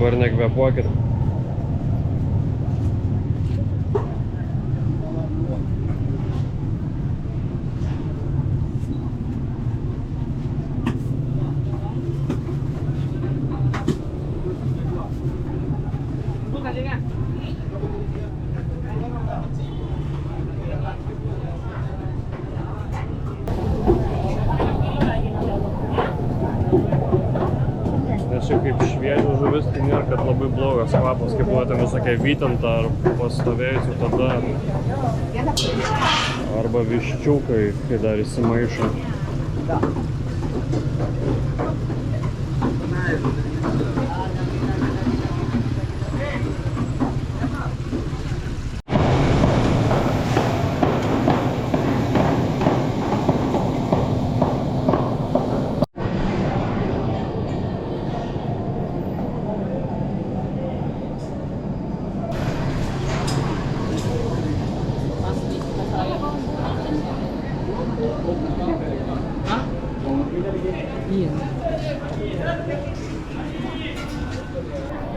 dabar nekvėpuokit. Nes čia kaip šviežia žuvis, tai nėra, kad labai blogas kvapas, kaip buvo ten visokia vytinta ar pastovėjusių tada. Arba viščiukai, kai dar įsimaišo.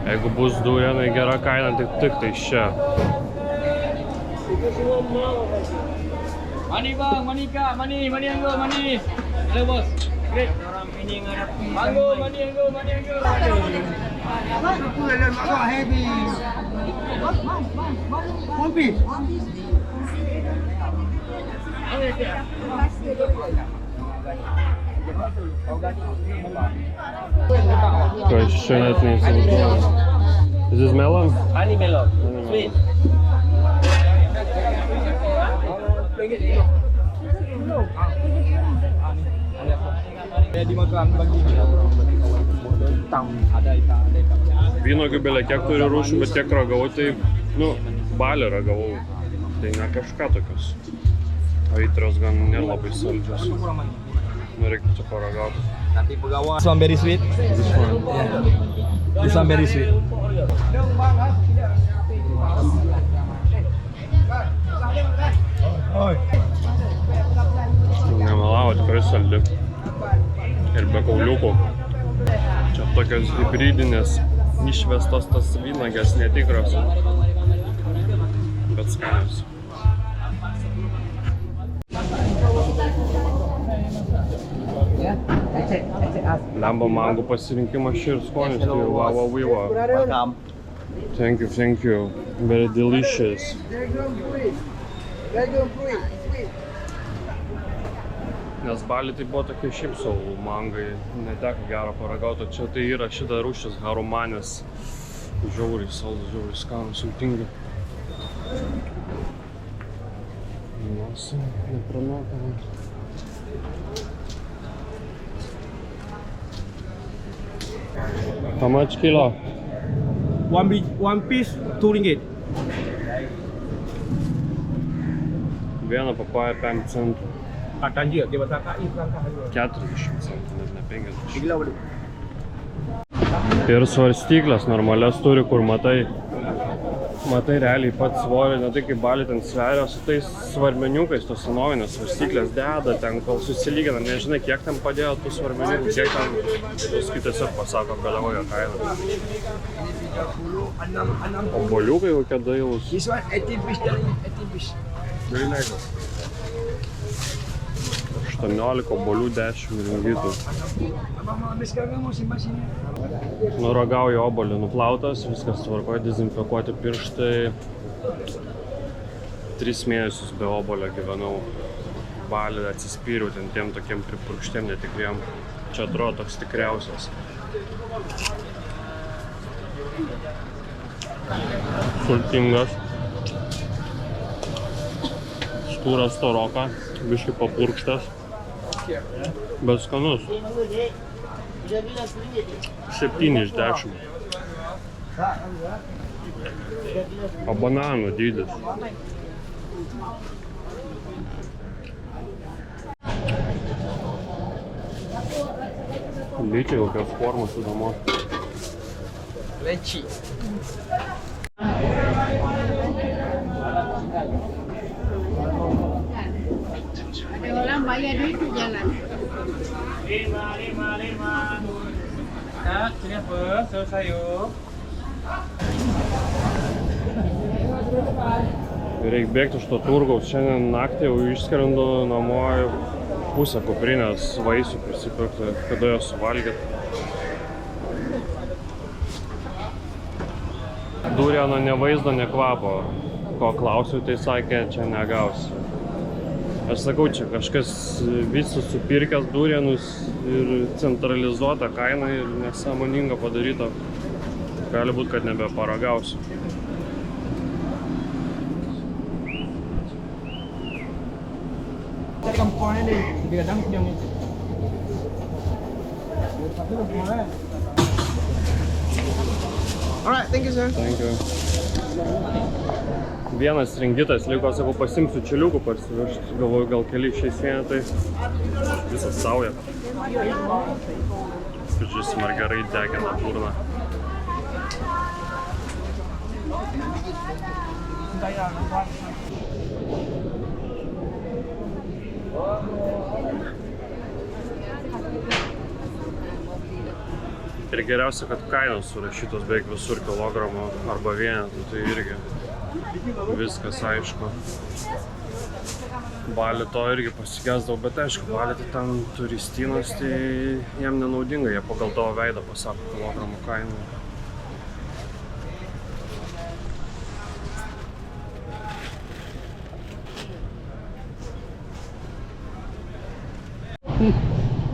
Jeigu bus durienai gera kaina, tik tai čia. Mani bang, mani kak, mani anggo, mani. Halo bos, great. Orang ini ngarap anggo, mani anggo. Aku lelon agak heavy. One piece. Ką iš čia net neįsivaizduoju. Is this melon? Honey melon, sweet. Dimakan bagi tam ada ikan. Vynuogių belia kiek turi rūšių, bet tiek ragavau, tai, balį ragavau. Tai ne kažką tokios. Aitrios gan nėra labai saldžios. Reikia čia paragauti. Nanti pegawai. This one very sweet. This one. Yeah. This one very sweet. Nemelavo, tikrai saldi. Ir be kauliukų. Čia tokios hibridinės, išvestos tas vynagės netikros. Bet skanios. Lemba mango pasirinkimas čia ir skonis, tai wow. Welcome. Thank you. Very delicious. Nes Bali tai buvo tokie šiaip savo mangai, neteko gero paragauti, čia tai yra šita rūšis harumanės. Žiauriai saldus, žiauriai skanus, sultingi. Nosi, nepranokama. How much kilo? One piece, 2 ringgit. Vieną papają 5 centų. Tanjir, dia besar kat 40 centų, net ne 50. Ir svarstyklės normalias turi, kur matai realiai pats svorį, ne tai kaip Bali ten sveria, su tais svarmeniukais, tos senovinės svarstyklės deda ten, kol susilygina, nežinai kiek ten padėjo tų svarmeniukų, kiek ten, paskui tiesiog pasako belekokią kainą. Obuoliukai kokie dailūs. This one 18 fish. Very nice. 18 obuolių 10 ringitų. Nuragauju obuolį, nuplautas, viskas tvarkoja, dezinfekuoti pirštai. 3 mėnesius be obuolio gyvenau. Balį atsispyriau ten tiem tokiem pripurkštiem netikriem. Čia atrodo toks tikriausias. Sultingas. Stūras storoka, biškai papurkštas. Bet skanus. 7 iš 10. O bananų dydis. Lyčiai kokios formos įdomus. Leci. Orang bayar duit tu jalan. 5. Nak, sini apa? Sayur. Reikia bėgti iš to turgaus. Šiandien naktį jau išskrendu namo pusę kuprinės vaisių prisipirkti, kada jos suvalgyti. Duriano ne vaizdo, ne kvapo. Ko klausiu, tai sakė, čia negausi. Aš sakau, čia kažkas visi supirkęs durianus ir centralizuota kaina ir nesąmoninga padaryta. Gali būt, kad nebeparagausiu. Cầm coi đi, vừa đăng dòng. Alright, thank you, sir. Thank you. Vienas ringitas liko, sakau, pasimsiu čiliukų parsivežti. Galvoju, gal keli šiais vienetai. Visas sauja. Skaičius gerai degina burną. Ir geriausia, kad kainos surašytos beveik visur kilogramų arba vienetų, tai irgi viskas aišku. Balį to irgi pasigesdavau, bet aišku, Balį tai ten turistinas, tai jiem nenaudinga, jie pagal tavo veidą pasako kilogramų kainą.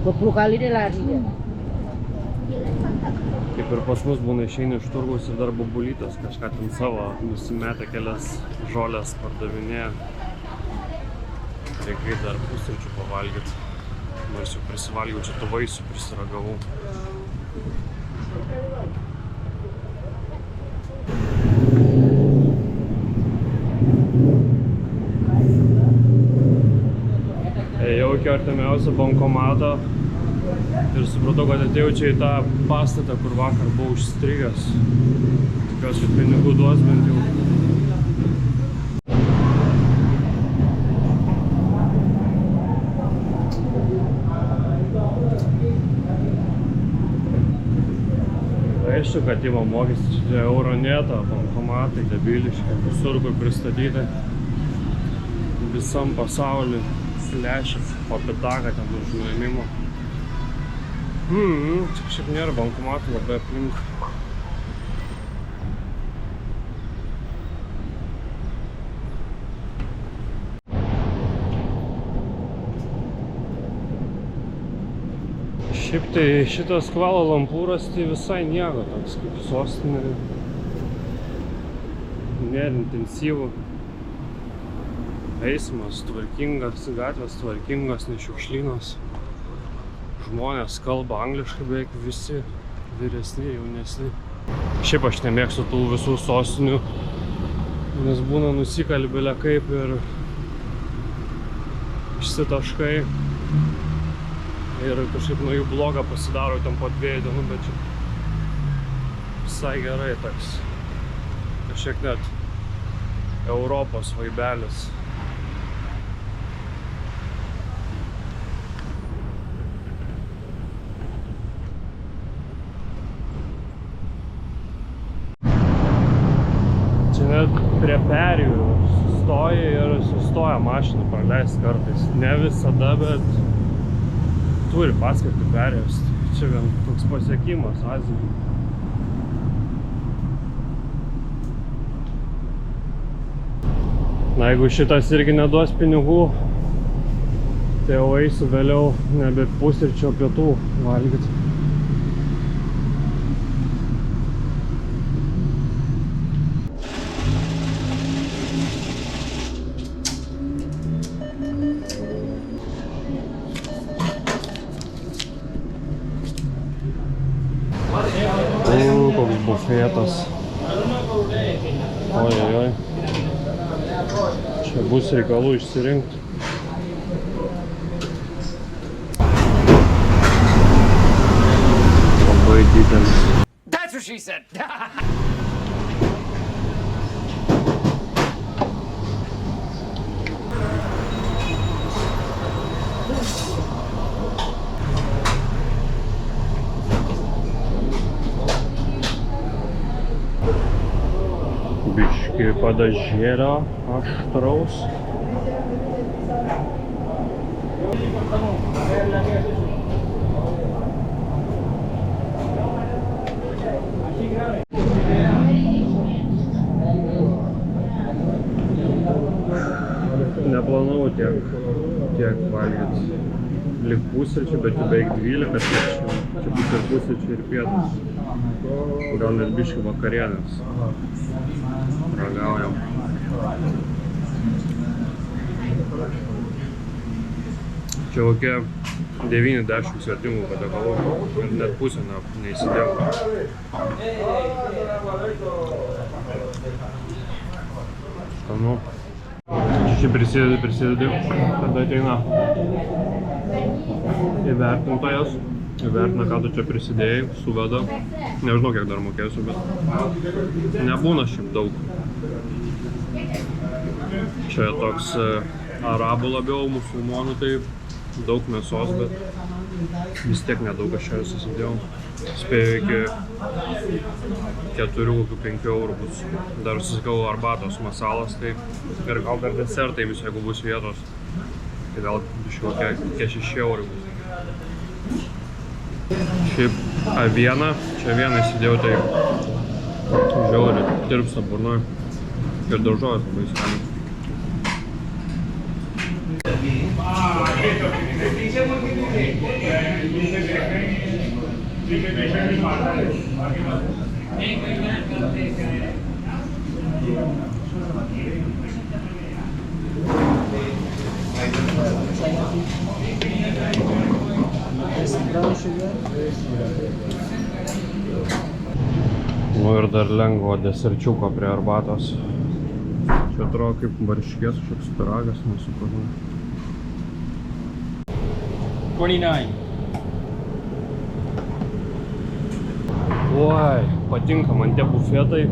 Berpuluh kali dia lari dia. Kaip ir pas mus būna išeini iš turgaus ir dar bobulytas kažką ten savo nusimetę kelias žolės pardavinėja. Reikia dar pusryčių pavalgyti. Nors jau prisivalgiau, čia tų vaisių prisiragavau. Ėjau iki artimiausio bankomato ir supratau, kad atėjau čia į tą pastatą, kur vakar buvau užstrigęs. Tikiuosi, kad pinigų duos bent jau. Aišku, kad įma mokestį, čia Euroneta, bankomatai, debiliški, visur kur pristatyti visam pasauliu. Lešia po pitaką ten už nuėmimo. Čia kažkaip nėra bankomatų labai aplink. Šiaip tai šitas Kvala Lumpūras tai visai nieko, toks kaip sostinė. Nėra intensyvų. Eismas tvarkingas, gatvės tvarkingas, nešiukšlynas. Žmonės kalba angliškai beveik visi, vyresni, jaunesni. Šiaip aš nemėgstu tų visų sostinių, nes būna nusikali bile kaip ir išsitaškai. Ir kažkaip nuo jų blogą pasidaro ten po 2 dienų, bet čia visai gerai toks. Kažkiek net Europos vaibelis. Net prie perėjų sustoja ir sustoja mašiną praleist kartais. Ne visada, bet turi paskirti perėjus. Čia vien toks pasiekimas Azijai. Na, jeigu šitas irgi neduos pinigų, tai jau eisiu vėliau nebe pusryčio pietų valgyti. Koks bufetas. Ojojoj. Čia bus reikalų išsirinkti. Labai didelis. That's what she said. padažėlio aštraus. Neplanavau tiek valgyti. Lik pusryčių, bet jau beveik 12, čia bus ir pusryčių ir pietus. Gal net biškį vakarienės. Ragaujam. Čia kokie 90 svetimų patiekalų ir net pusę neįsidėjau. Skanu. Čia prisidedi, tada ateina įvertintojas, įvertina, ką tu čia prisidėjai, suveda. Nežinau, kiek dar mokėsiu, bet nebūna šiaip daug. Čia toks arabų labiau, musulmonų, tai daug mėsos, bet vis tiek nedaug aš čia susidėjau. Spėjau iki 4-5 eurų bus. Dar susikau arbatos masalas, tai ir gal dar desertai vis, jeigu bus vietos. Tai gal kokie 6 eurų bus. Šiaip avieną, čia avieną įsidėjau, tai žiauri, tirpsta burnoj. Ir daržovės labai skaniai. Nu ir dar lengvo deserčiuko prie arbatos. Čia atrodo kaip varškės, kažkoks pyragas, nesupratau. 29. Oi, patinka man tie bufetai.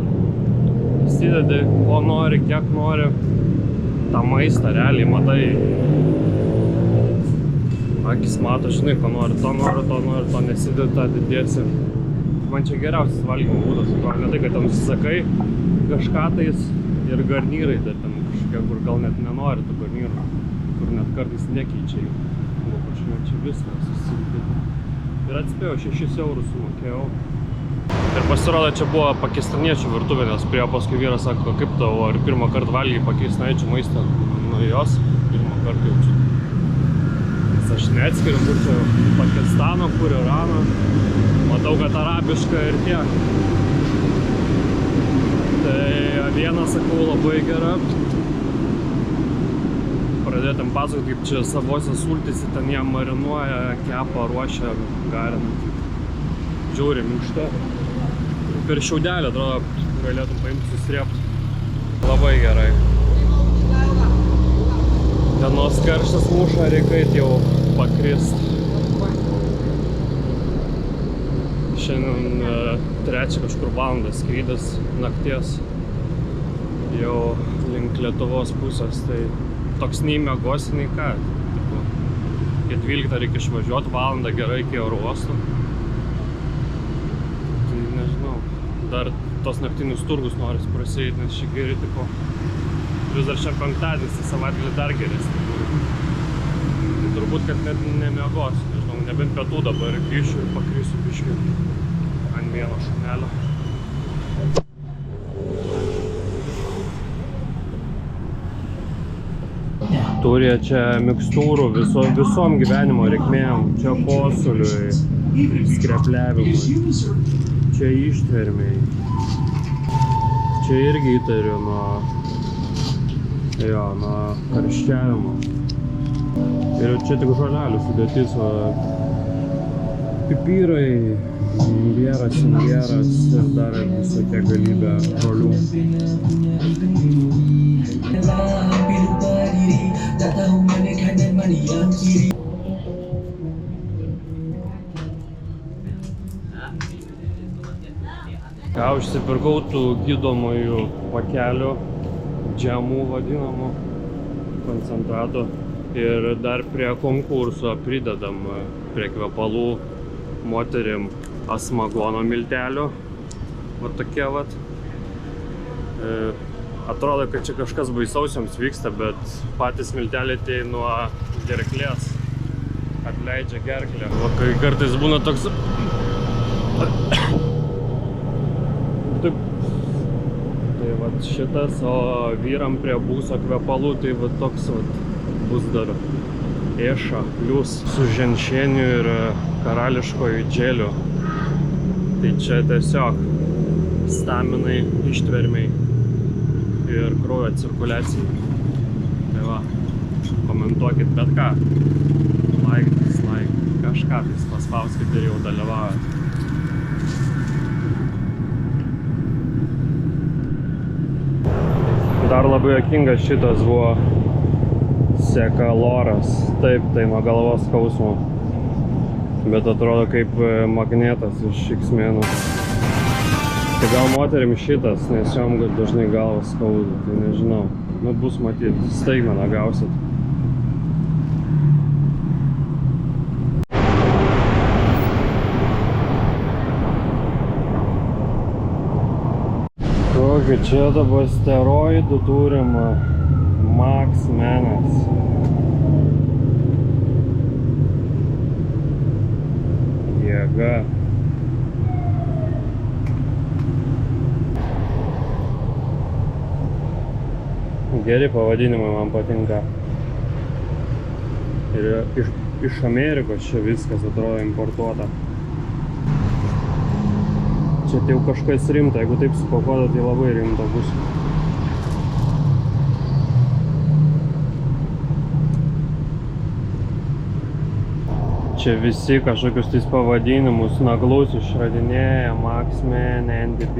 Įsidedi, ko nori, kiek nori. tą maistą realiai matai. Akis mato, žinai, ko nori, to nesidėt, tą didėsi. Man čia geriausias valgymo būdas, ne tai, kad ten užsisakai kažką tais ir garnyrai, dar ten kažkokie, kur gal net nenori tų garnyrų, kur net kartais nekeičia jų. Čia viskas susitikti. Ir atspėjau, 6 eurus sumokėjau. Ir pasirodo, čia buvo pakistaniečių virtuvė, nes prie paskui vyras sako, kaip tavo, ar pirmą kartą valgiai pakistaniečių maistą? Nu jos, pirmą kartą jaučiu. Nes aš neatskiriu, kur čia Pakistano, kur Irano. Matau, kad arabiška ir tiek. Tai vieną sakau labai gera. Pradėtum pasakoti, kaip čia savose sultyse ten jie marinuoja, kepa, ruošia, garina. Žiauriai minkšta. Per šiaudelį, atrodo, galėtum paimti susirėpti. Labai gerai. Dienos karštas muša, reikia jau pakrist. Šiandien trečią kažkur valandą skrydis nakties. Jau link Lietuvos pusės, tai toks nei miegosi, nei ką. Iki 12 reikia išvažiuoti, valandą gerai iki oro uosto. Tai nežinau, dar tos naktinius turgus noris prasieiti, nes šį geri tipo. Vis dar šiandien penktadienis, tai savaitgalį dar geresnį. Tai turbūt, kad net nemiegosiu, nežinau, nebent pietų dabar grįšiu ir pakrisiu biškį ant vieno šunelio. Turi čia mikstūrų visom gyvenimo reikmėm. Čia kosuliui, skrepliavimui, čia ištvermiai. Čia irgi įtariu nuo karščiavimo. Ir čia tik žolelių sudėtis, pipirai, imbieras ir dar visokia galybė žolių. Ką užsipirkau tų gydomųjų pakelių, džemų vadinamų, koncentratų. Ir dar prie konkurso pridedam prie kvepalų moterim asmagono miltelių. Va tokie vat. Atrodo, kad čia kažkas baisaus jums vyksta, bet patys milteliai tai nuo gerklės atleidžia gerklę. O kai kartais būna toks... Taip. Tai vat šitas, o vyram prie būso kvepalų, tai vat toks vat bus dar ėša plius su ženšeniu ir karališkoju dželiu. Tai čia tiesiog staminai, ištvermiai ir kraujo cirkuliacijai. Tai va, komentuokit bet ką. Like, dislike, kažką tais paspauskit ir jau dalyvaujat. Dar labai juokingas šitas buvo sekaloras. Taip, tai nuo galvos skausmo. Bet atrodo kaip magnetas iš X-menų. Tai gal moterim šitas, nes jom dažnai galvas skauda, tai nežinau. Nu, bus matyt, staigmeną gausit. Kokį čia dabar steroidų turim Max Menas. Jėga. Geri pavadinimai man patinka. Ir iš Amerikos čia viskas atrodo importuota. Čia tai jau kažkas rimta, jeigu taip supakuota, tai labai rimta bus. Čia visi kažkokius tais pavadinimus naglus išradinėja, Maxman, NDB.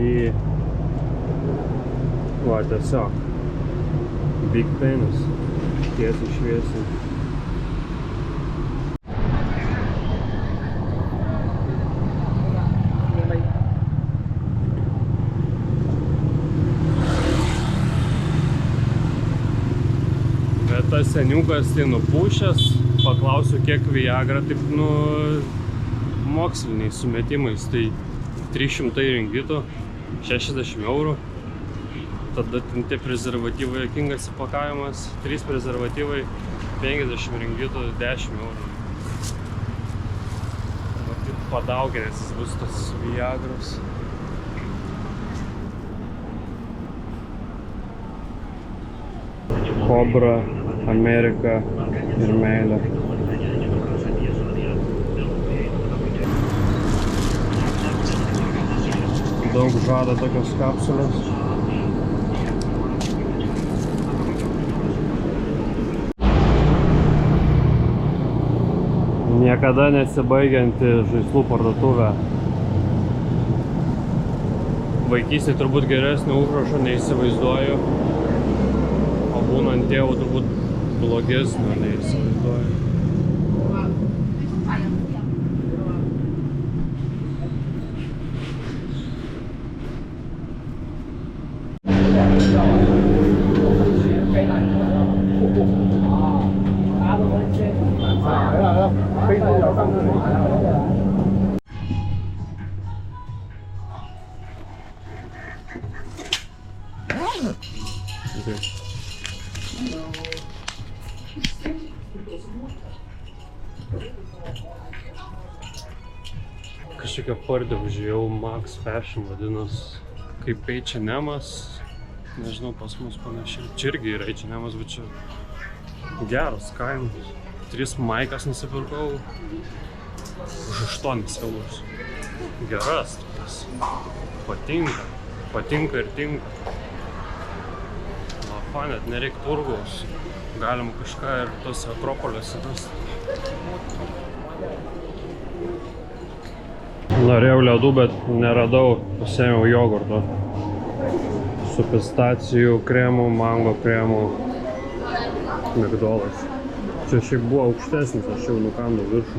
Va, tiesiog. Big penis. Tiesiai šviesiai. Tas seniukas tai nupūšęs, paklausiu kiek Viagra, taip moksliniais sumetimais, tai 300 ringitų, 60 eurų. Tada tie prezervatyvai juokingas įpakavimas, 3 prezervatyvai, 50 ringitų, 10 eurų. Matyt padauginęs jis bus tas Viagros. Kobra, Amerika ir meilė. Daug žada tokios kapsulės. Niekada nesibaigianti žaislų parduotuvė. Vaikystėje turbūt geresnio užrašo neįsivaizduoju. O būnant tėvu turbūt blogesnio neįsivaizduoju. Kažkokia pardėvžė jau Max Fashion vadinas, kaip H&M'as, nežinau, pas mus panašiai. Čia irgi yra H&M'as, bet čia geros kainos. 3 maikas nusipirkau už 8 eurus. Geras tokias. Patinka ir tinka. Va, net nereik turgaus. Galima kažką ir tose Akropoliuose rasti. Norėjau ledų, bet neradau, pasėmiau jogurto su pistacijų kremu, mango kremu, migdolas. Čia šiaip buvo aukštesnis, aš jau nukandau viršų.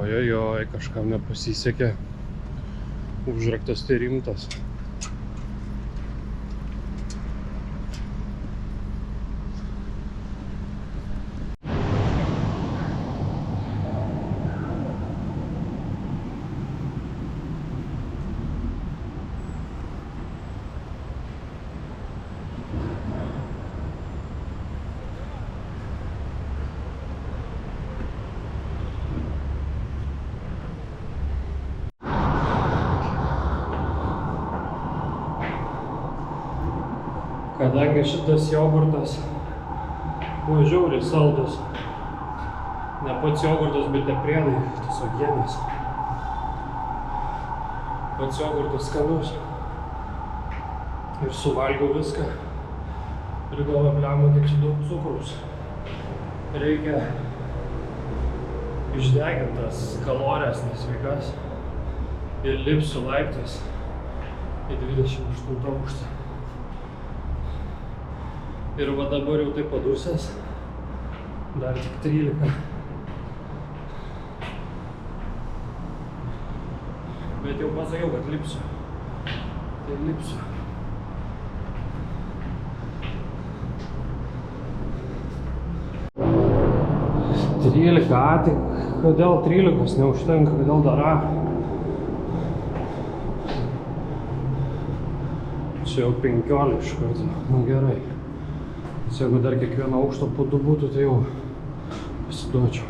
Ojojoj, kažkam nepasisekė. Užraktas tai rimtas. Kadangi šitas jogurtas buvo žiauriai saldus. Ne pats jogurtas, bet ne priedai, tiesiog genas. Pats jogurtas skanus. Ir suvalgiau viską. Ir galvoju, blemba, kiek čia daug cukraus. Reikia išdegintas kalorijas nesveikas. Ir lipsiu laiptais į 28 aukštą. Ir va dabar jau taip padusęs, dar tik 13. Bet jau pasakiau, kad lipsiu. Tai lipsiu. Tai kodėl 13 neužtenka, kodėl dar A? Čia jau 15 iš karto, nu gerai. Jeigu dar kiekvieno aukšto po 2 būtų, tai jau pasiduočiau.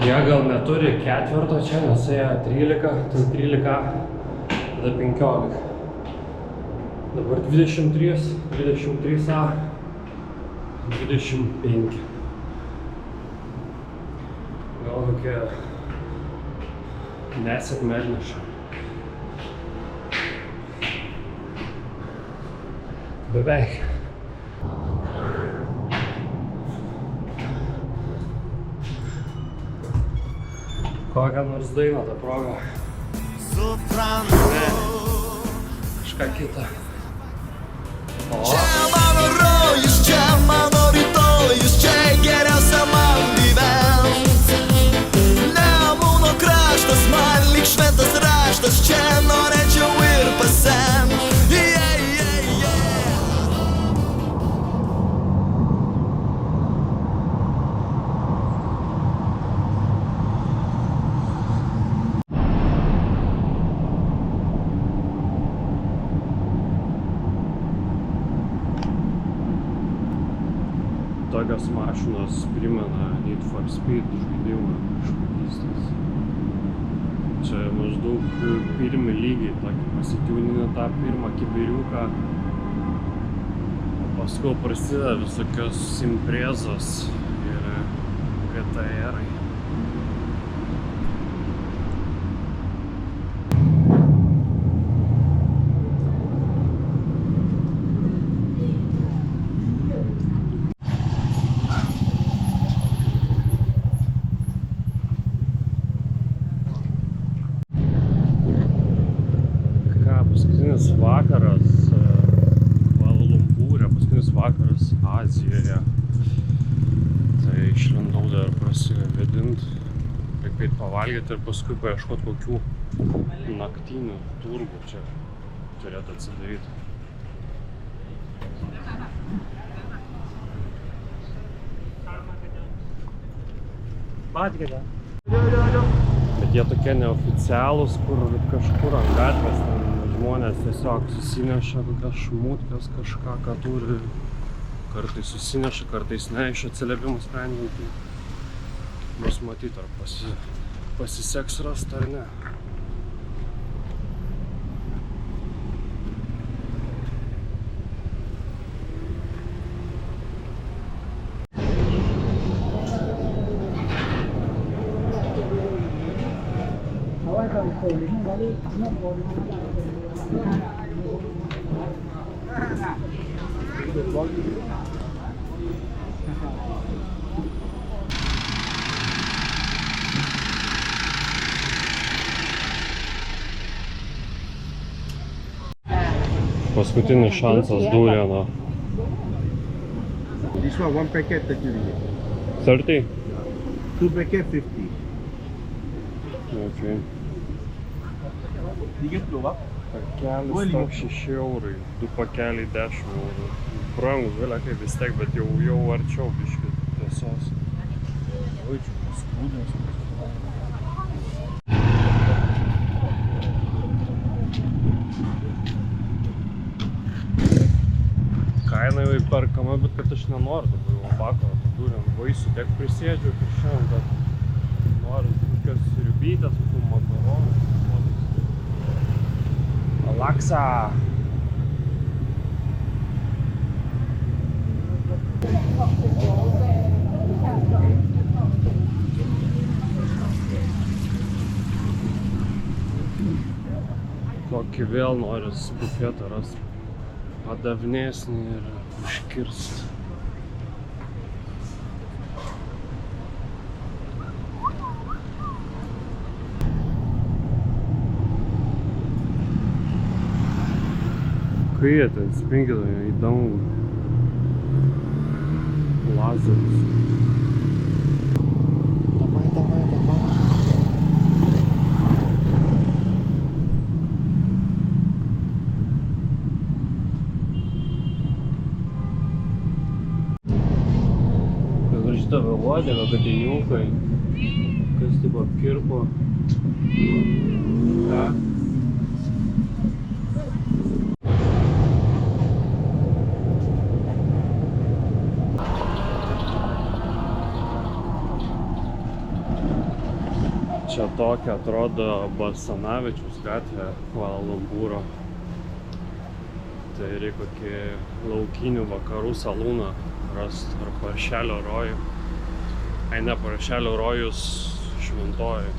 Jie gal neturi ketvirto čia, nes jie 13, tai 13, tada 15. Dabar 23, 23A. 25. Gal kokia nesėkmė atneša. Beveik. Kokią nors dainą tą progą. Kažką kitą. Čia mano rojus, čia mano rytojus, čia geriausia man gyvent. Nemuno kraštas man lyg šventas raštas, čia norėčiau ir pasent. Tokios mašinos primena Need for Speed žaidimą iš vaikystės. Čia maždaug pirmi lygiai tokį pasitiūninę tą pirmą kibiriuką. O paskui prasideda visokios imprezos ir GTR-ai. Paskutinis vakaras Kvala Lumpūre, paskutinis vakaras Azijoje. Tai išlindau dar prasivėdint, kaip pavalgyti ir paskui paieškot kokių naktinių turgų čia turėtų atsidaryti. Bet jie tokie neoficialūs, kur kažkur ant gatvės žmonės tiesiog susineša kokias šmutkas, kažką, ką turi. Kartais susineša, kartais ne, iš atsiliepimų sprendžiant. Bus matyti, ar pasiseks rast ar ne. paskutinis šansas duriano. This one packet 30 ringgit. 30? 2 packet 50. Okay. 30 Pak. Pakelis toks 6 eurai, 2 pakeliai 10 eurų. Brangu vilėkai vis tiek, bet jau arčiau biškį tiesos. Oi, čia paskūdės. Kaina jau įperkama, bet kad aš nenoriu dabar jau vakaro duriant vaisių tiek prisėdžiu kaip šiandien, bet noriu kažkokios sriubytės, kokių makaronų. Alaksa! Kokį vėl noris bufetą rasti. Padavnesnį ir užkirst. Kai jie ten spingina į dangų. Lazeris. Давай. Tavo uodega, katiniukai, kas taip apkirpo. Ką? Čia tokia atrodo Basanavičiaus gatvė Kvala Lumpūro. Tai reikia kokį laukinių vakarų salūną rast ar Paršelio rojų. Ai ne, Paršelio rojus Šventojoj.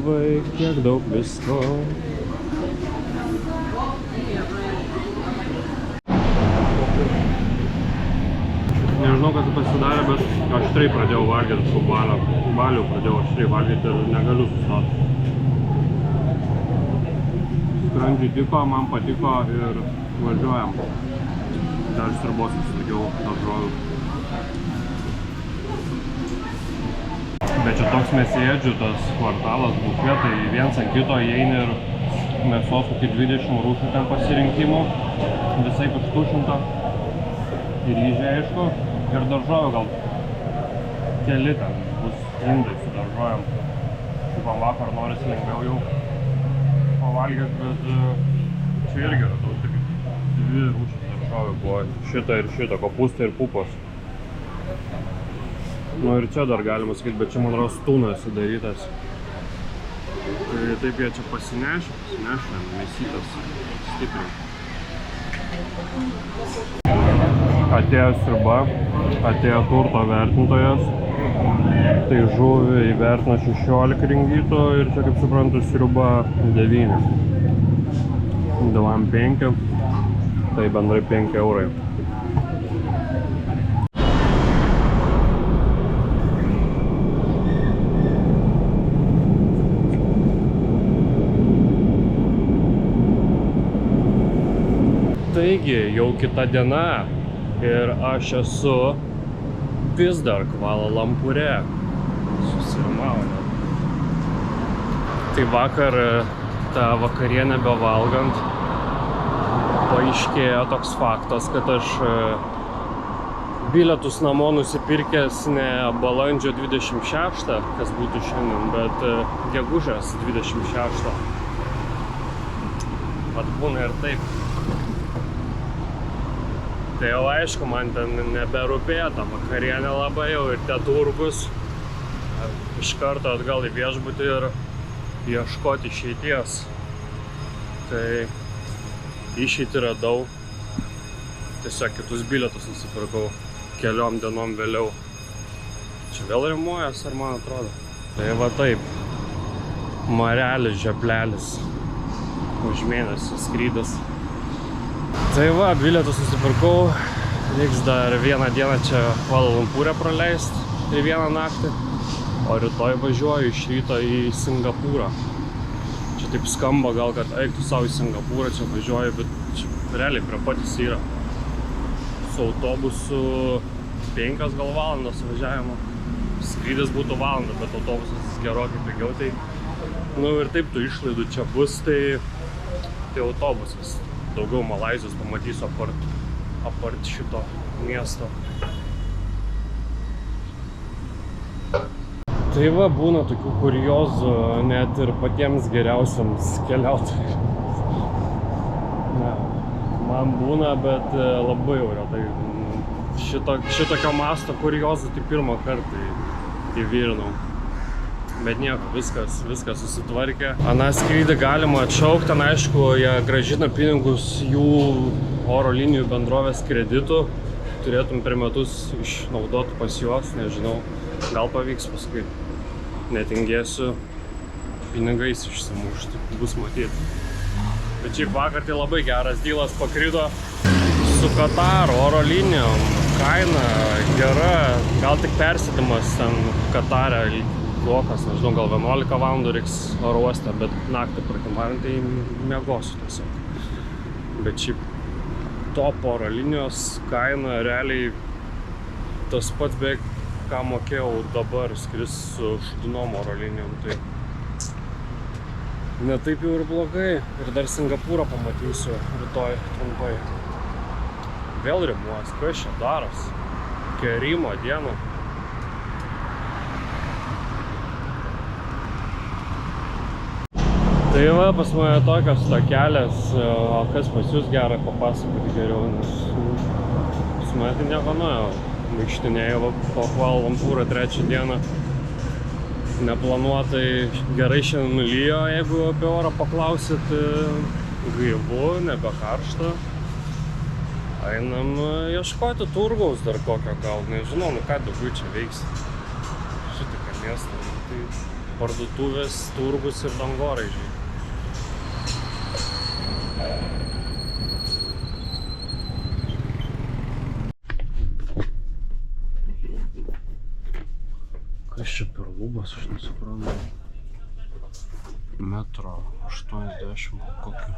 Vai, kiek daug visko. Nežinau, kas pasidarė, bet aštriai pradėjau valgyti su baliu pradėjau aštriai valgyti ir negaliu sustoti. Skrandžiui tiko, man patiko ir važiuojam. Dar sriubos susilakiau daržovių. Bet čia toks mėsėdžių tas kvartalas bufetai, viens ant kito įeini ir mėsos kokį 20 rūšių ten pasirinkimų, visai ištušinta. Ir ryžiai, aišku, ir daržovių gal keli ten bus indai su daržovėm. Kaip man vakar norisi lengviau jau pavalgyti, bet čia irgi radau tik 2 rūšis daržovių buvo. Šitą ir šitą, kopūstai ir pupos. Nu ir čia dar galima sakyti, bet čia man rodos tūnas sudarytas. Tai taip jie čia pasinešė, mėsytas stipriai. Atėjo sriuba, atėjo turto vertintojas, tai žuvį įvertina 16 ringitų ir čia, kaip suprantu, sriuba 9. Davam 5, tai bendrai 5 eurai. Taigi, jau kita diena. Ir aš esu vis dar Kvala Lumpūre. Susirimau. Tai vakar tą vakarienę bevalgant paaiškėjo toks faktas, kad aš bilietus namo nusipirkęs ne balandžio 26, kas būtų šiandien, bet gegužės 26. Vat būna ir taip. Tai jau aišku, man ten neberūpėjo ta vakarienė labai jau ir te turgus. Iš karto atgal į viešbutį ir ieškoti išeities. Tai išeitį radau. Tiesiog kitus bilietus nusipirkau keliom dienom vėliau. Čia vėl rimuojas, ar man atrodo? Tai va taip. Marelis, žioplelis. Už mėnesį skrydis. Tai va, bilietus susipirkau, reiks dar vieną dieną čia Kvala Lumpūrę praleisti ir vieną naktį, o rytoj važiuoju iš ryto į Singapūrą. Čia taip skamba gal, kad eik tu savo į Singapūrą, čia važiuoju, bet čia realiai prie patys yra. Su autobusu 5 gal valandos važiavimo. Skrydis būtų valanda, bet autobusas gerokai pigiau, tai nu ir taip tų išlaidų čia bus, tai autobusas. Daugiau Malaizijos pamatysiu apart šito miesto. Tai va, būna tokių kuriozų net ir patiems geriausiams keliautojams. Ne, man būna, bet labai jau retai. Šitokio masto kuriozų tai pirmą kartą įvirinau. Bet nieko, viskas susitvarkė. Aną skrydį galima atšaukti, ten aišku, jie grąžina pinigus jų oro linijų bendrovės kreditų. Turėtum per metus išnaudoti pas juos, nežinau, gal pavyks paskui. Netingėsiu pinigais išsimušti, bus matyti. Bet šiaip vakar tai labai geras dylas pakrito su Kataro oro linijom. Kaina gera, gal tik persėdimas ten Katare blokas, nežinau, gal 11 valandų reiks oro uoste, bet naktį prakimarint, tai miegosiu tiesiog. Bet šiaip top oro linijos kaina realiai tas pats beveik, ką mokėjau dabar skris su Šudinom oro linijom, tai ne taip jau ir blogai. Ir dar Singapūrą pamatysiu rytoj trumpai. Vėl rimuos, kas čia daros? Kerimo dieną. Tai va, pas mane tokios tokelės, o kas pas jūs gerai papasakoti geriau, nes pas mane tai nieko nuėjo. Vaikštinėjau po Kvala Lumpūrą 3 dieną. Neplanuotai gerai šiandien nulijo, jeigu apie orą paklausit, gaivu, nebe karšta. Einam ieškoti turgaus dar kokio gal, nežinau, nu ką daugiau čia veiks. Šitiką miestą, tai parduotuvės, turgus ir dangoraižiai. Kas čia per lubas, aš nesuprantu. Metro 80 kokį.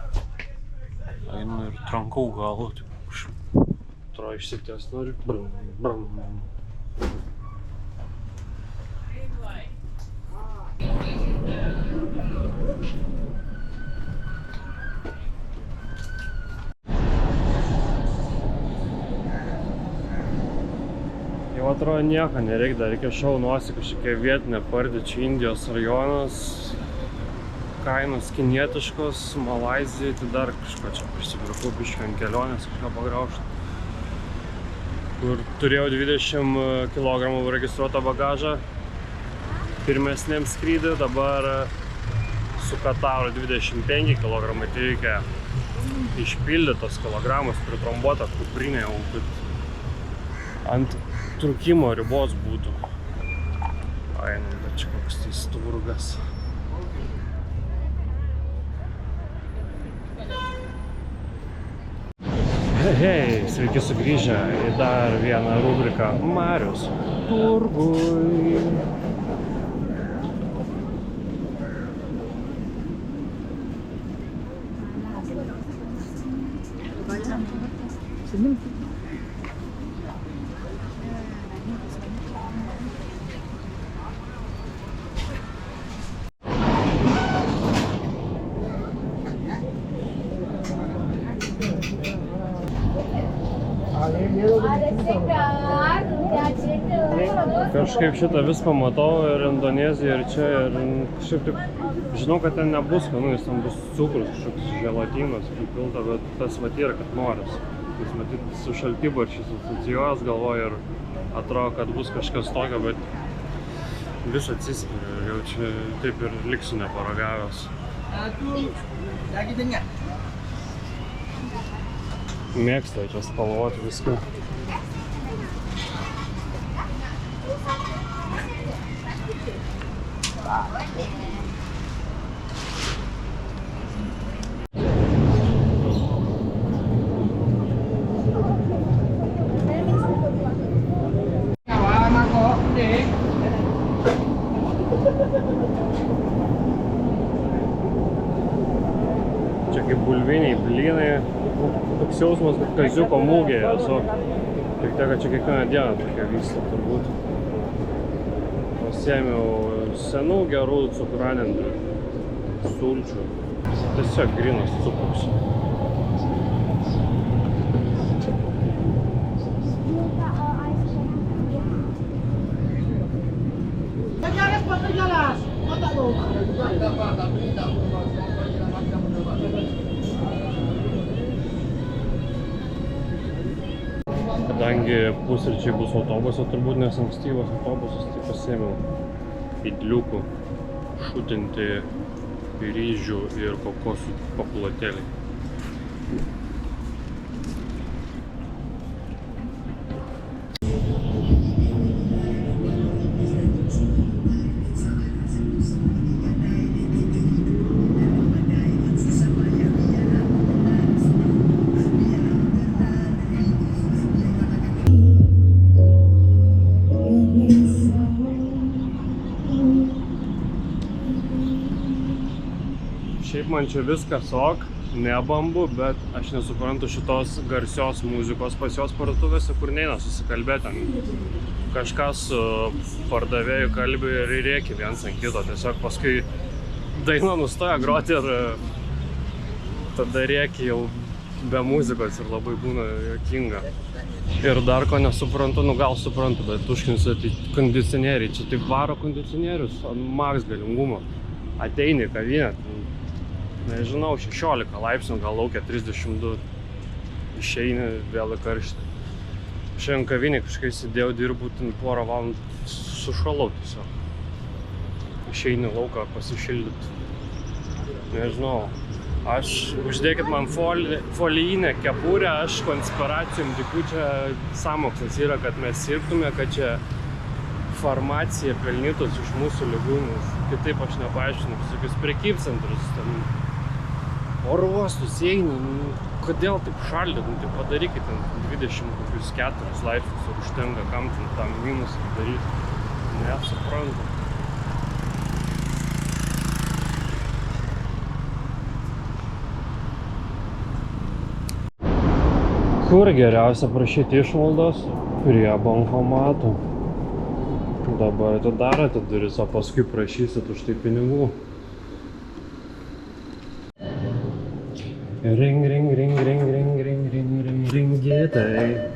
Einu ir trankau galų, taip už atrodo išsitęs noriu. Jau atrodo nieko nereikia, dar reikia šaunuosi kažkokia vietinė pardė, čia Indijos rajonas, kainos kinietiškos, Malaizijai, tai dar kažko čia prisipirkau biškį ant kelionės, kažką pagraužti. Kur turėjau 20 kg registruotą bagažą pirmesniam skrydį, dabar su Kataru 25 kg, tai reikia išpildyti tos kilogramus, pritrombuotą kuprinę jau, kad ant trūkimo ribos būtų. Ainam, bet čia koks tai turgas. Hei, sveiki sugrįžę į dar vieną rubriką Marius turguj. Kažkaip šitą viską matau ir Indoneziją ir čia ir kažkaip taip, žinau, kad ten nebus skanu, nes ten bus cukrus, kažkoks želatinas pripilta, bet tas vat yra, kad noris. Jis matyt su šaltibarščiais asocijuojas, galvoju ir atrodo, kad bus kažkas tokio, bet vis atsispiria ir jau čia taip ir liksiu neparagavęs. Mėgsta čia spalvoti viską. bulviniai blynai. Toks jausmas, kad kaziuko mūgėje esu. Tik tiek, kad čia kiekvieną dieną tokia vyksta turbūt. Pasiėmiau senų gerų cukranendrių, sulčių. Tiesiog grynas cukrus. Kadangi pusryčiai bus autobuse, turbūt nes ankstyvas autobusas, tai pasiėmiau idliukų, šutinti ryžių ir kokosų paplotėlį. Šiaip man čia viskas ok, nebambu, bet aš nesuprantu šitos garsios muzikos pas jos parduotuvėse, kur neina susikalbėti. Kažkas su pardavėju kalbi ir rėki viens ant kito. Tiesiog paskui daina nustoja groti ir tada rėki jau be muzikos ir labai būna juokinga. Ir dar ko nesuprantu, nu gal suprantu, bet užknisa tai kondicionieriai. Čia taip varo kondicionierius ant max galingumo. Ateini į kavinę, nežinau, 16 laipsnių, gal laukia 32. Išeini vėl į karštį. Šiandien kavinė kažkai sėdėjau, dirbu, ten porą valandų sušalau tiesiog. Išeini lauką pasišildyti. Nežinau. Uždėkit man folijinę kepurę, aš konspiracijom tikiu, čia sąmokslas yra, kad mes sirgtume, kad čia farmacija pelnytos iš mūsų ligų, nes kitaip aš nepaaiškinu, visokius prekybcentrus, ten oro uostus eini, kodėl taip šaldyt, tai padarykit ten 24 laipsnius ir užtenka, kam ten tam minusą daryti, nesuprantu. Kur geriausia prašyti išmaldos? Prie bankomatų. Dabar atidarote duris, o paskui prašysit už tai pinigų. Ring, ring, ring, ring, ring, ring, ring, ring, ringitai.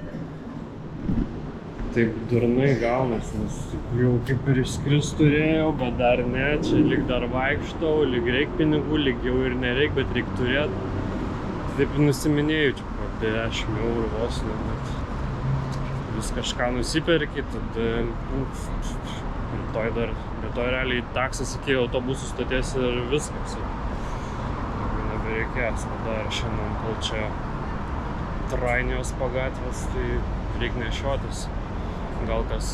Taip durnai gaunasi, nes jau kaip ir išskrist turėjau, bet dar ne, čia lyg dar vaikštau, lyg reik pinigų, lyg jau ir nereik, bet reik turėt. Taip nusiminėjau čia po 10 eurų vos, bet vis kažką nusiperki, tada rytoj realiai taksas iki autobusų stoties ir viskas. Nebereikės, dar šiandien, kol čia Trainijos pagatvės, tai reik nešiotis. Gal kas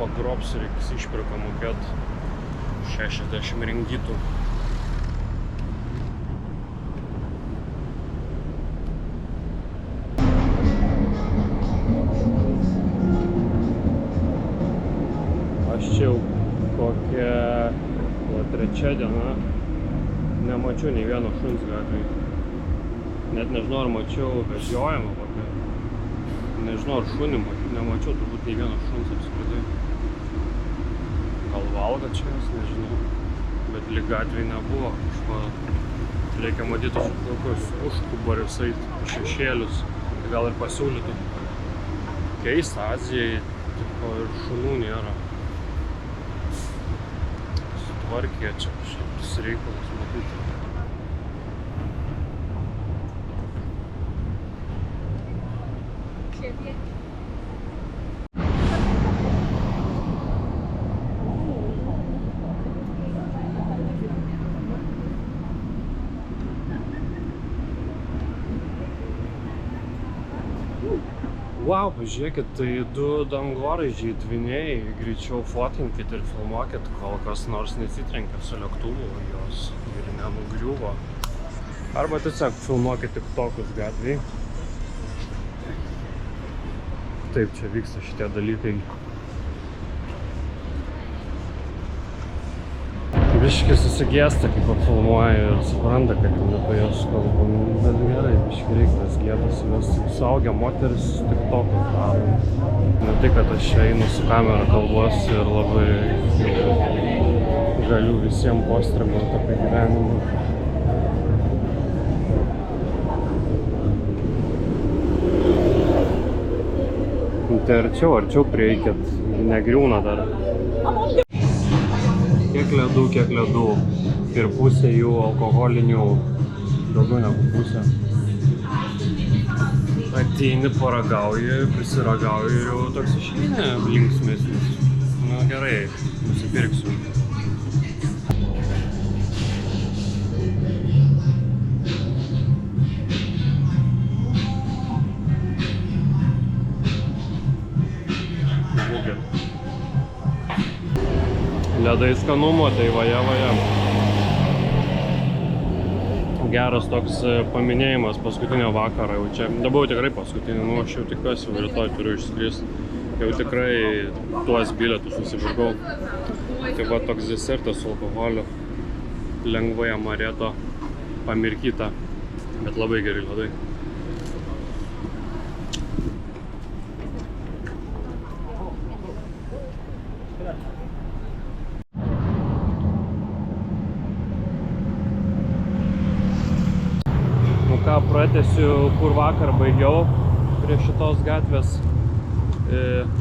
pagrobs, reiks išpirką mokėt 60 ringitų. Aš čia jau kokia trečia diena nemačiau nei vieno šuns gatvėje. Net nežinau, ar mačiau vežiojimą kokią. Nežinau, ar šunį nemačiau, turbūt nei vieno šuns apskritai. Gal valgo čia jas, nežinau. Bet lyg gatvėje nebuvo. Kažko reikia matyti kokius užkubarius eit, šešėlius. Tai gal ir pasiūlytų. Keista, Azijai tipo ir šunų nėra. Sutvarkė čia kažkokius reikalus matyti. Wow, pažiūrėkit, tai 2 dangoraižiai dviniai, greičiau fotkinkit ir filmuokit, kol kas nors nesitrenkia su lėktuvu, jos ir nenugriuvo. Arba tiesiog filmuokit tik tokius gatvėj. Taip, čia vyksta šitie dalykai. biški susigėsta, kai pafilmuoja ir supranta, kad jau apie jos kalbam. Bet gerai, biški reikia tas gėdas. Mes suaugę moteris tik tokius darom. Ne tai, kad aš čia einu su kamera kalbuosi ir labai galiu visiems postremuoti apie gyvenimą. Tai arčiau prieikit, negriūna dar. Kiek ledų. Ir pusė jų alkoholinių, daugiau negu pusė. Ateini, paragauji, prisiragauji ir jau toks išeini linksmesnis. Nu gerai, nusipirksiu. Ledai skanumo, tai vaja. Geras toks paminėjimas paskutinio vakaro jau čia. Dabar jau tikrai paskutinį, nu aš jau tikiuosi, rytoj turiu išskristi. Jau tikrai tuos bilietus nusipirkau. Tai va toks desertas su alkoholiu. Lengvai amareto, pamirkyta, bet labai geri ledai. Pratęsiu, kur vakar baigiau prie šitos gatvės.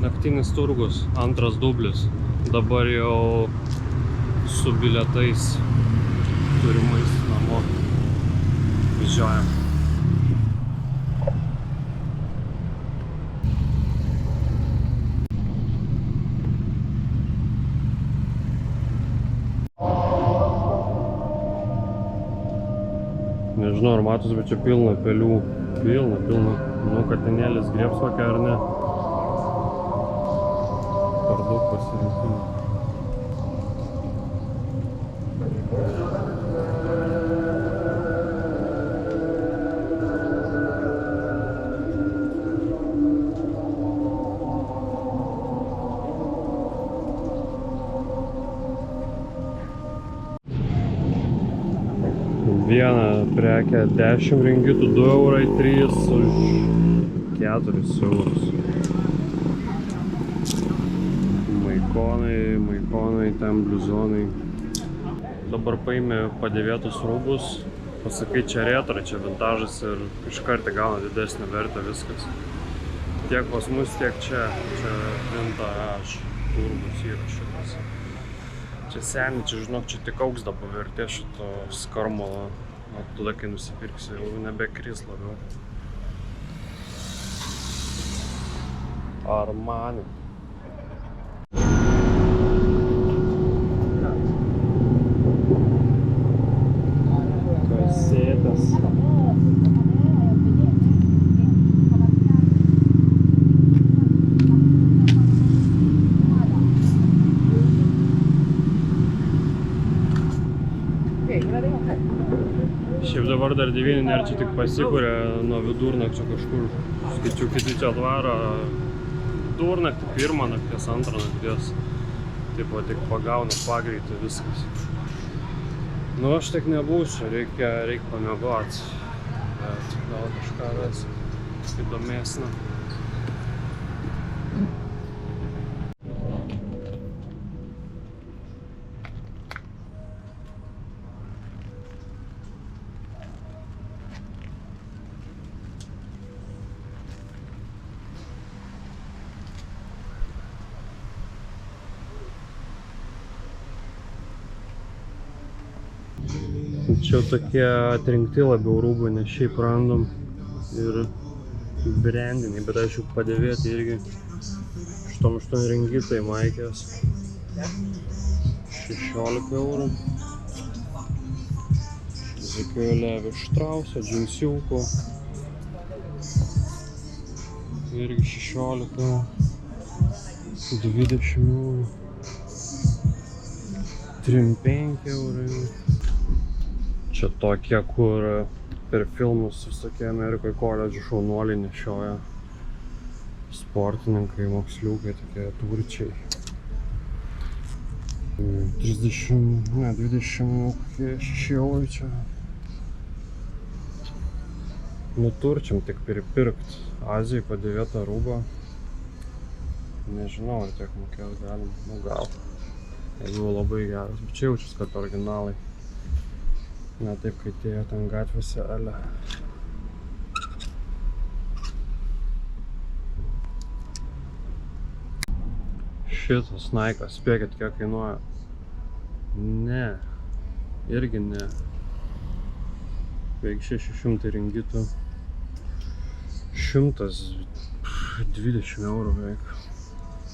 Naktinis turgus, antras dublis. Dabar jau su bilietais turimais namo važiuojam. Nežinau, ar matos, bet čia pilna pelių. Pilna. Nu, katinėlis griebs kokią ar ne. Per daug pasirinkimų. Vieną prekę 10 ringitų, 2 eurai, 3 už 4 eurus. Maikonai, ten bliuzonai. Dabar paėmė padėvėtus rūbus, pasakai čia retro, čia vintažas ir iš karto gauna didesnę vertę viskas. Tiek pas mus, tiek čia vintage turgus yra šitas. Čia seni, čia žinok, čia tik augs dabar vertė šito skarmalo. O tada, kai nusipirksi, jau nebekris labiau. Armani. Kasetės. Šiaip dabar dar 9 nėra, čia tik pasikūrė nuo vidurnakčio kažkur. Skaičiu, kiti čia atvaro vidurnaktį, 1 nakties, 2 nakties. Taip va, tik pagauna pagreitį viskas. Nu, aš tik nebūsiu, reikia pamiegoti. Bet gal kažką rasiu įdomesnio. Čia tokie atrinkti labiau rūbai, nes šiaip random ir brandiniai, bet aišku padėvėti irgi. 8 ringitai maikės, 16 eurų. Tokio Levi Štrauso, džinsiukų, irgi 16 eurų, 20 eurų, 35 eurų. Čia tokie, kur per filmus visokie Amerikoje koledžų šaunuoliai nešioja. Sportininkai, moksliukai, tokie turčiai. 26 eurų čia. Nuturčiam tik pirpirkt. Azijai padėvėtą rūbą. Nežinau, ar tiek mokės galim. Nu gal. Jeigu labai geras. Bet čia jaučius, kad originalai. Ne taip, kai tie ten gatvėse ale. Šitas Nike'as, spėkit, kiek kainuoja. Ne. Irgi ne. Beveik 600 ringitų. 120 eurų beveik.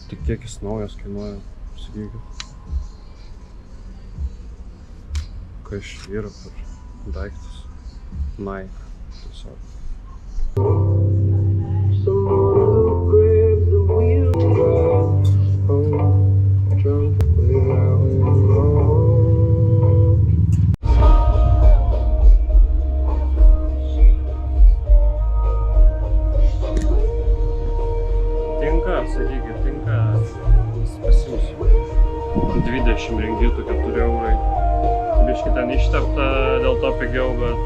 Tik kiek jis naujas kainuoja, sakykit. Kas čia yra per daiktas? Nike. Tiesiog. Sakykit, tinka, pasiimsiu 20 ringitų, 4 eurai. Biški ten ištepta, dėl to pigiau, bet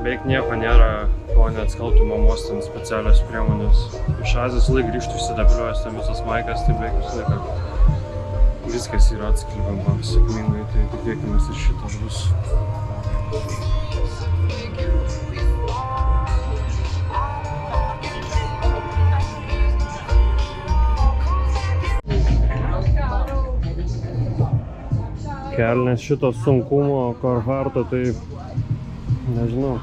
beveik nieko nėra, ko neatskaltų mamos ten specialios priemonės. Iš Azijos laik grįžtų išsidepliuojas ten visas Nike'as, tai beveik visą laiką viskas yra atskalbiama sėkmingai, tai tikėkimės ir šitas bus. Kelnes šito sunkumo Carhartto, tai nežinau.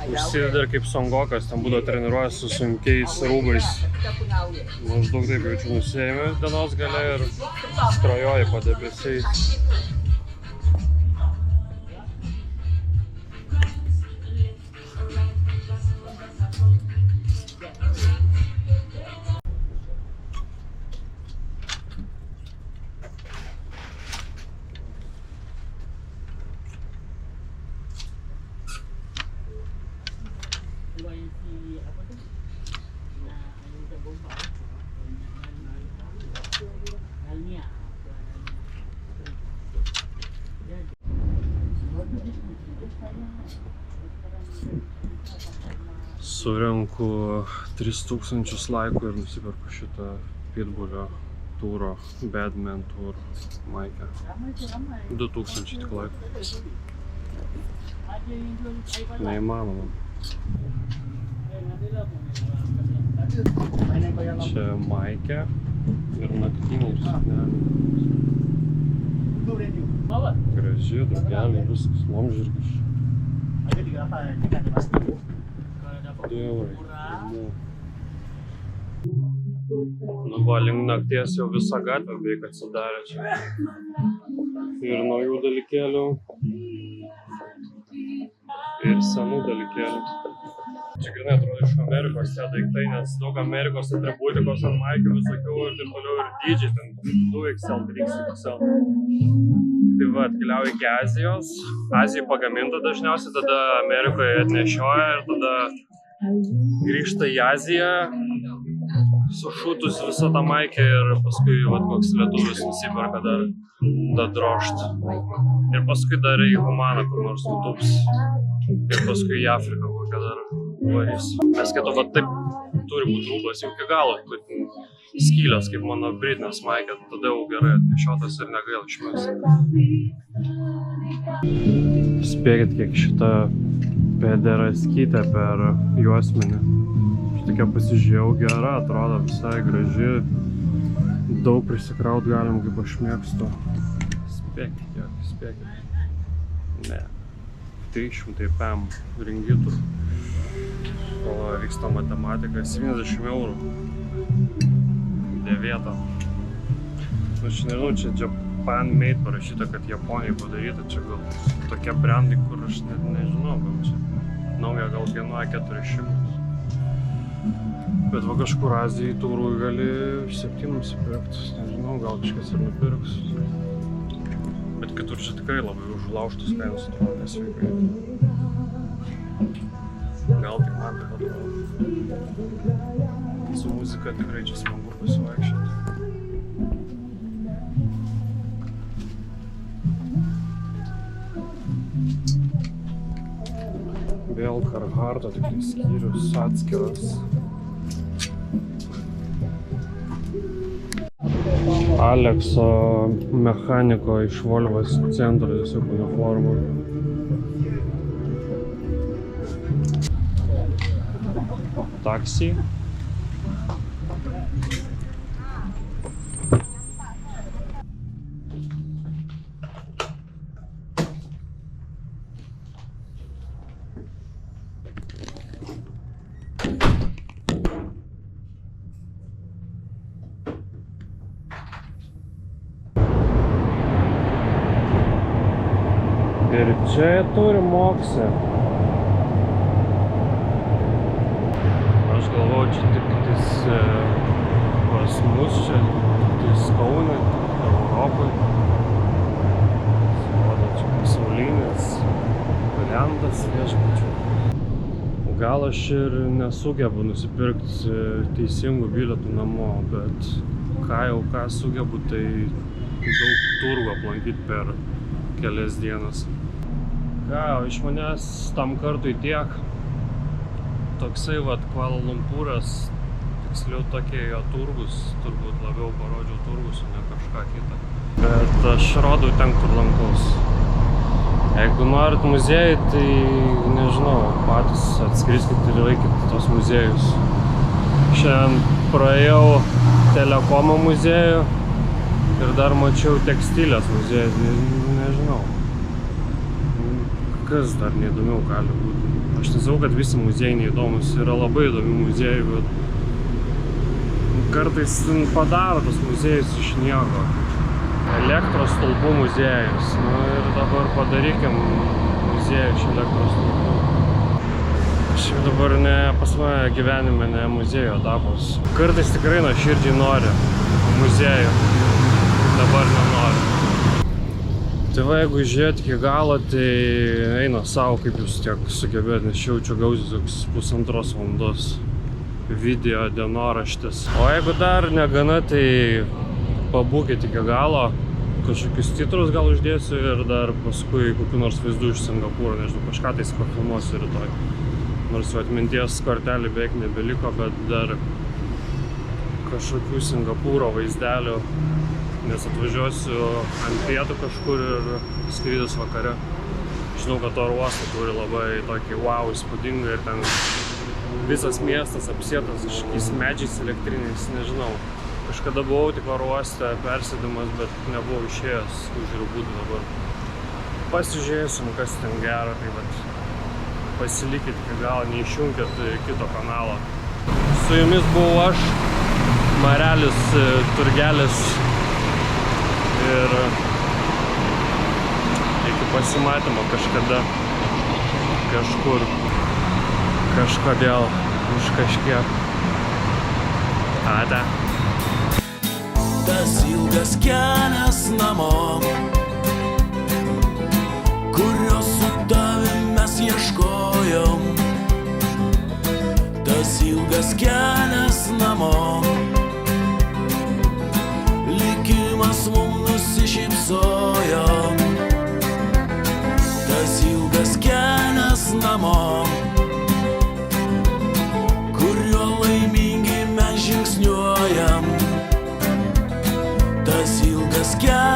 Užsideda ir kaip Songokas, ten būdavo treniruojas su sunkiais rūbais. Maždaug taip jaučiu, nusiėmė dienos gale ir skrajoja po debesiais. Surenku 3000 laikų ir nusiperku šitą Pitbullio tūro, Badman tūro Nike. 2000 tik laikų. Neįmanoma. Čia Nike ir naktiniai sukneliai. Graži, drugeliai, viskas, lomžirgiš. 2 eurai. Nu va, link nakties jau visą gatvę beveik atsidarė čia. Ir naujų dalykėlių. Ir senų dalykėlių. Čia grinai atrodo iš Amerikos tie daiktai, nes daug Amerikos atributikos ant Nike'ų visokių ir taip toliau ir dydžiai, ten 2XL, 3XL. Tai va, atkeliauja iki Azijos. Azijai pagaminta dažniausiai, tada Amerikoje atnešioja ir tada grįžta į Aziją, sušutus visą tą Nike ir paskui vat, koks lietuvis nusiperka dar drožt. Ir paskui dar į Humaną kur nors nutups. Ir paskui į Afriką kokią dar varys. Nes kad va taip turi būti rūbas jau iki galo, skylės kaip mano Britnės Nike, tada jau gerai atnešiotas ir negaila išmesti. Spėkit, kiek šita pederaskytė per juosmenį. Šitokia pasižiūrėjau gera, atrodo visai graži. Daug prisikraut galim, kaip aš mėgstu. Spėkit, kiek, spėkit. Ne. 300 PM ringitų. O vyksta matematika, 70 eurų. 9. Nu, aš nežinau, čia Japan Made parašyta, kad Japonijai padaryta. Čia gal tokie brandai, kur aš net nežinau, gal čia nauja gal kainuoja 400. Bet va kažkur Azijai turų gali 7 nusipirkt. Nežinau, gal kažkas ir nupirks. Bet kitur čia tikrai labai užlaužtus kainos atrodo nesveikai. Gal tik man taip atrodo. Su muzika tikrai čia smagu pasivaikščioti. vėl Carharto tik skyrius atskiras. Alekso mechaniko iš Volvos centro tiesiog uniformų. Taksi. Ir čia turi moksę. Aš galvoju, čia tik pas mus, čia tik Kaune, Europai. Rodo, čia pasaulinis variantas viešbučių. Gal aš ir nesugebu nusipirkti teisingų bilietų namo, bet ką sugebu, tai daug turgų aplankyti per kelias dienas. Iš manęs tam kartui tiek. Toksai vat Kuala Lumpūras, tiksliau tokie jo turgus, turbūt labiau parodžiau turgus, o ne kažką kitą. Bet aš rodau ten, kur lankaus. Jeigu norit muziejų, tai nežinau, patys atskriskit ir laikit tos muziejus. Šiandien praėjau Telekomo muziejų ir dar mačiau tekstilės muziejų, nežinau. Kas dar neįdomiau gali būti. Aš nesakau, kad visi muziejai neįdomus, yra labai įdomių muziejų, bet kartais padaro tas muziejus iš nieko. Elektros stulpų muziejus. Ir dabar padarykim muziejų iš elektros stulpų. Aš jau dabar pas mane gyvenime ne muziejų etapus. Kartais tikrai nuoširdžiai nori muziejų, dabar nenori. Tai va, jeigu žiūrėt iki galo, tai eina savo, kaip jūs tiek sugebėt, nes jaučiu gausiu toks 1,5 valandos video dienoraštis. O jeigu dar negana, tai pabūkit iki galo, kažkokius titrus gal uždėsiu ir dar paskui kokių nors vaizdų iš Singapūro, nežinau, kažką tai pafilmuosiu rytoj. Nors atminties kortelį beveik nebeliko, bet dar kažkokių Singapūro vaizdelių. Nes atvažiuosiu ant pietų kažkur ir skrydis vakare. Žinau, kad oro uostą turi labai tokį wow įspūdingą ir ten visas miestas apsėtas kažkokiais medžiais elektriniais, nežinau. Kažkada buvau tik oro uoste persėdimas, bet nebuvau išėjęs už ribų dabar. Pasižiūrėsim, kas ten gero, tai vat pasilikit iki galo, neišjunkit kito kanalo. Su jumis buvau aš, Marelis Turgelis. Ir iki pasimatymo kažkada, kažkur, kažkodėl, už kažkiek. Ate. Tas ilgas kelias namo, kurio su tavim mes ieškojom. Tas ilgas kelias namo, likimas mum nusišypsojo. Tas ilgas kelias namo, kuriuo laimingi mes žingsniuojam. Tas ilgas kelias